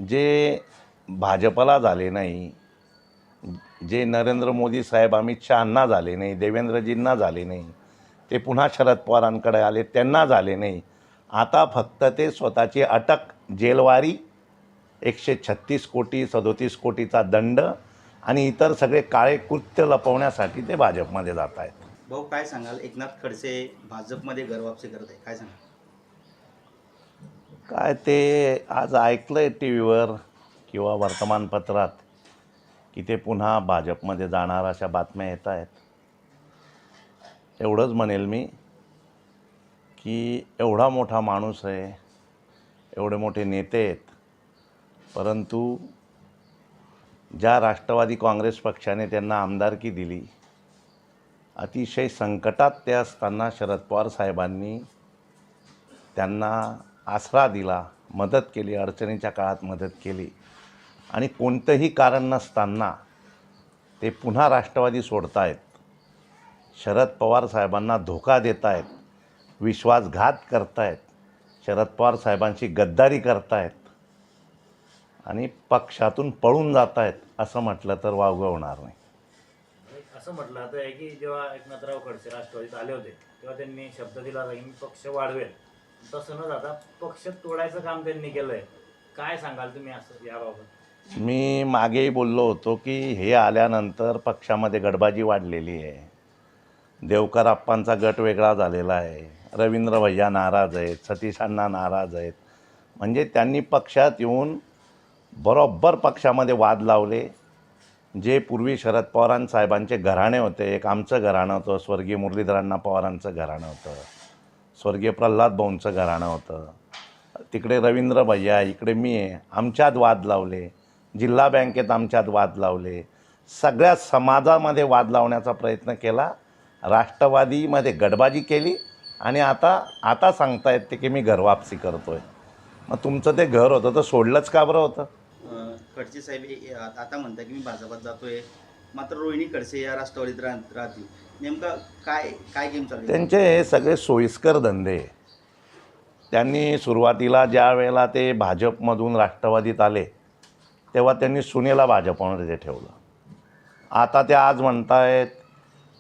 जे भाजपला झाले नाही, जे नरेंद्र मोदी साहेब अमित शहांना झाले नाही, देवेंद्रजींना झाले नाही, ते पुन्हा शरद पवारांकडे आले, त्यांना झाले नाही. आता फक्त ते स्वतःची अटक, जेलवारी, 136 कोटी 37 कोटीचा दंड आणि इतर सगळे काळे कृत्य लपवण्यासाठी ते भाजपमध्ये जात आहेत. भाऊ, काय सांगाल? एकनाथ खडसे भाजपमध्ये घरवापसी करत आहे, काय सांगाल? काय ते आज ऐकलं आहे टी व्हीवर किंवा वर्तमानपत्रात की ते पुन्हा भाजपमध्ये जाणार अशा बातम्या येत आहेत. एवढंच म्हणेल मी की एवढा मोठा माणूस आहे, एवढे मोठे नेते आहेत, परंतु ज्या राष्ट्रवादी काँग्रेस पक्षाने त्यांना आमदारकी दिली, अतिशय संकटात ते असताना शरद पवार साहेबांनी त्यांना आसरा दिला, मदत केली, अडचणीच्या काळात मदत केली आणि कोणतंही कारण नसताना ते पुन्हा राष्ट्रवादी सोडतायत, शरद पवार साहेबांना धोका देत आहेत, विश्वासघात करतायत, शरद पवार साहेबांची गद्दारी करतायत आणि पक्षातून पळून जात आहेत असं म्हटलं तर वावगं होणार नाही. असं म्हटलं जातं आहे की जेव्हा एकनाथराव खडसे राष्ट्रवादीत आले होते तेव्हा त्यांनी शब्द दिला होता की मी पक्ष वाढवेल. तसं न जाता पक्ष तोडायचं काम त्यांनी केलं आहे. काय सांगाल तुम्ही असं याबाबत? मी मागेही बोललो होतो की हे आल्यानंतर पक्षामध्ये गडबाजी वाढलेली आहे. देवकर आप्पांचा गट वेगळा झालेला आहे, रवींद्र भैया नाराज आहेत, सतीश अण्णा नाराज आहेत. म्हणजे त्यांनी पक्षात येऊन बरोबर पक्षामध्ये वाद लावले. जे पूर्वी शरद पवारांसाहेबांचे घराणे होते, एक आमचं घराणं होतं, स्वर्गीय मुरलीधरांना पवारांचं घराणं होतं, स्वर्गीय प्रल्हाद भाऊंचं घराणं होतं, तिकडे रवींद्र भैया, इकडे मी आहे, आमच्यात वाद लावले. जिल्हा बँकेत आमच्यात वाद लावले. सगळ्या समाजामध्ये वाद लावण्याचा प्रयत्न केला, राष्ट्रवादीमध्ये गडबाजी केली आणि आता सांगतायत ते की मी घरवापसी करतो आहे. मग तुमचं ते घर होतं तर सोडलंच का बरं होतं? खडसे साहेब आता म्हणतात की मी भाजपात जातोय, मात्र रोहिणी खडसे या राष्ट्रवादीत राहतील. नेमका काय काय गेम चालू आहे? त्यांचे हे सगळे सोयीस्कर धंदे. त्यांनी सुरुवातीला ज्या वेळेला ते भाजपमधून राष्ट्रवादीत आले तेव्हा त्यांनी सुनेला भाजपमध्ये ठेवलं. आता ते आज म्हणतायत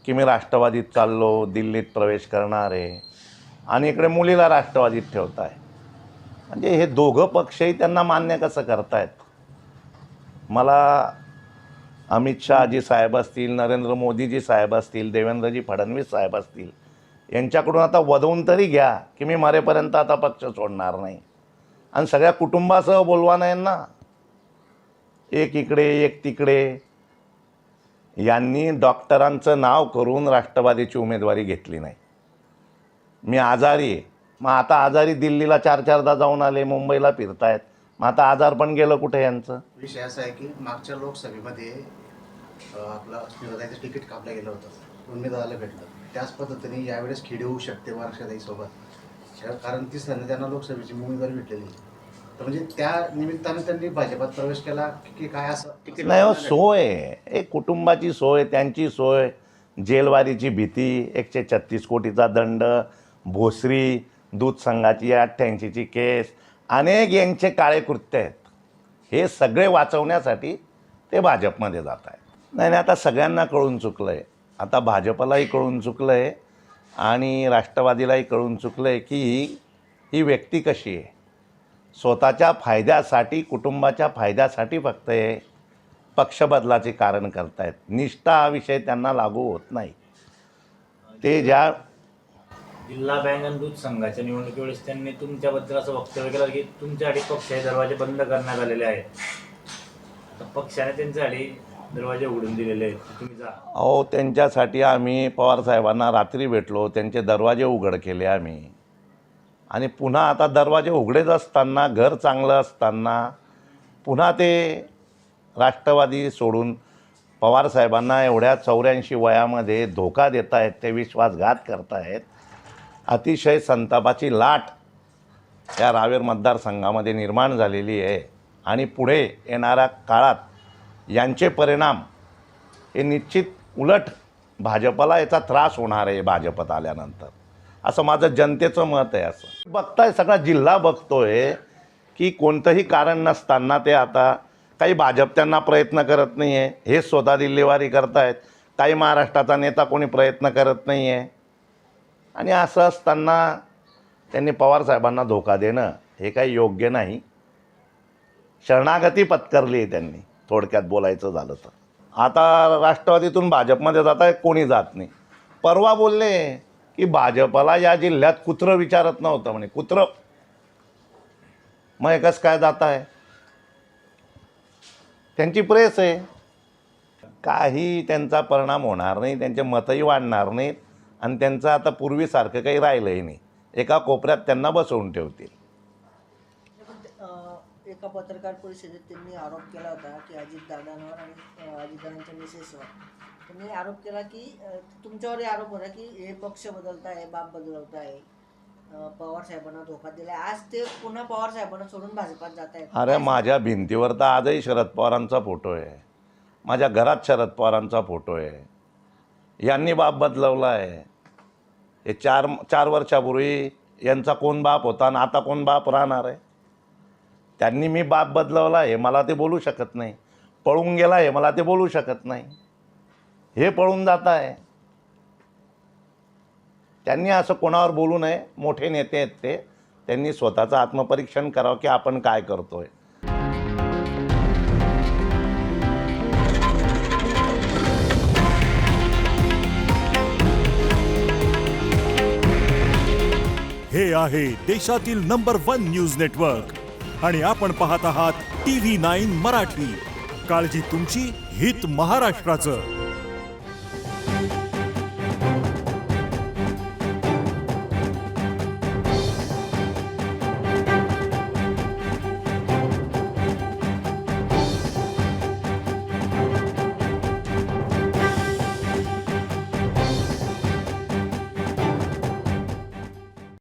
की मी राष्ट्रवादीत चाललो, दिल्लीत प्रवेश करणार आहे आणि इकडे मुलीला राष्ट्रवादीत ठेवत आहे. म्हणजे हे दोघं पक्षही त्यांना मान्य कसं करतायत? मला अमित शहाजी साहेब असतील, नरेंद्र मोदीजी साहेब असतील, देवेंद्रजी फडणवीस साहेब असतील, यांच्याकडून आता वदवून तरी घ्या की मी मरेपर्यंत आता पक्ष सोडणार नाही. आणि सगळ्या कुटुंबासह बोलवा नाही ना, एक इकडे एक तिकडे. यांनी डॉक्टरांचं नाव करून राष्ट्रवादीची उमेदवारी घेतली नाही. मी आजारी आहे, मग आता आजारी दिल्लीला 4-4दा जाऊन आले, मुंबईला फिरतायत, मग आता आजार पण गेलं कुठे यांचं? विषय असा आहे की मागच्या लोकसभेमध्ये आपला स्मिताताईचं तिकीट कापलं गेलं होतं, उमेदवाराला भेटलं. त्याच पद्धतीने यावेळेस खेडी होऊ शकते वर्षाताईसोबत, कारण तिसऱ्यांदा त्यांना लोकसभेची उमेदवारी भेटलेली. तर म्हणजे त्या निमित्तानं त्यांनी भाजपात प्रवेश केला की काय असं? तिकीट नाही हो, सोय एक कुटुंबाची सोय, त्यांची सोय, जेलवारीची भीती, 136 कोटीचा दंड, भोसरी दूध संघाची 88ची केस, अनेक यांचे काळे कृत्य आहेत. हे सगळे वाचवण्यासाठी ते भाजपमध्ये जात आहेत. नाही, आता सगळ्यांना कळून चुकलं आहे. आता भाजपलाही कळून चुकलं आहे आणि राष्ट्रवादीलाही कळून चुकलं आहे की ही व्यक्ती कशी आहे. स्वतःच्या फायद्यासाठी, कुटुंबाच्या फायद्यासाठी फक्त हे पक्षबदलाचे कारण करतायत. निष्ठा हा विषय त्यांना लागू होत नाही. ते ज्या जिल्हा बँक आणि दूध संघाच्या निवडणुकीवेळेस त्यांनी तुमच्याबद्दल असं वक्तव्य केलं की तुमच्यासाठी पक्षाचे दरवाजे बंद करण्यात आलेले आहेत. तर पक्षाने त्यांच्यासाठी दरवाजे उघडून दिलेले आहेत, तुम्ही जा. अहो, त्यांच्यासाठी आम्ही पवारसाहेबांना रात्री भेटलो, त्यांचे दरवाजे उघड केले आम्ही. आणि पुन्हा आता दरवाजे उघडेच असताना, घर चांगलं असताना पुन्हा ते राष्ट्रवादी सोडून पवारसाहेबांना एवढ्या 84 वयामध्ये धोका देत आहेत, ते विश्वासघात करत आहेत. अतिशय संतापाची लाट या रावेर मतदारसंघामध्ये निर्माण झालेली आहे आणि पुढे येणाऱ्या काळात यांचे परिणाम हे निश्चित उलट भाजपला याचा त्रास होणार आहे भाजपत आल्यानंतर, असं माझं जनतेचं मत आहे. असं बघताय, सगळा जिल्हा बघतोय की कोणतंही कारण नसताना ते आता काही भाजप त्यांना प्रयत्न करत नाही आहे, हेच स्वतः दिल्लीवारी करतायत, काही महाराष्ट्राचा नेता कोणी प्रयत्न करत नाही आहे. आणि असं असताना त्यांनी पवारसाहेबांना धोका देणं हे काही योग्य नाही. शरणागती पत्करली आहे त्यांनी, थोडक्यात बोलायचं झालं तर. आता राष्ट्रवादीतून भाजपमध्ये जात आहे, कोणी जात नाही. परवा बोलले की भाजपला या जिल्ह्यात कुत्रं विचारत नव्हतं म्हणे, कुत्रं. मग एकच काय जात आहे, त्यांची प्रेस आहे. काही त्यांचा परिणाम होणार नाही, त्यांचे मतही वाढणार नाहीत आणि त्यांचं आता पूर्वीसारखं काही राहिलंही नाही. एका कोपऱ्यात त्यांना बसवून ठेवतील. एका पत्रकार परिषदेत त्यांनी आरोप केला होता की अजितदादांवर आणि अजितदादांच्या मिसेसवर त्यांनी आरोप केला की तुमच्यावरही आरोप होता की हे पक्ष बदलताय, बाप बदलवताय, पवार साहेबांना धोका दिलाय. आज ते पुन्हा पवार साहेबांना सोडून भाजपात जात आहेत. अरे माझ्या भिंतीवर तर आजही शरद पवारांचा फोटो आहे, माझ्या घरात शरद पवारांचा फोटो आहे. यांनी बाप बदलवला आहे. हे चार वर्षापूर्वी यांचा कोण बाप होता आणि आता कोण बाप राहणार आहे. त्यांनी मी बाप बदलवला आहे मला ते बोलू शकत नाही, पळून गेला आहे मला ते बोलू शकत नाही. हे पळून जात आहे. त्यांनी असं कोणावर बोलू नये. मोठे नेते आहेत ते, त्यांनी स्वतःचं आत्मपरीक्षण करावं की आपण काय करतोय. हे आहे देशातील नंबर 1 न्यूज नेटवर्क आणि आपण पाहत आहात TV9 मराठी. काळजी तुमची, हित महाराष्ट्राचं.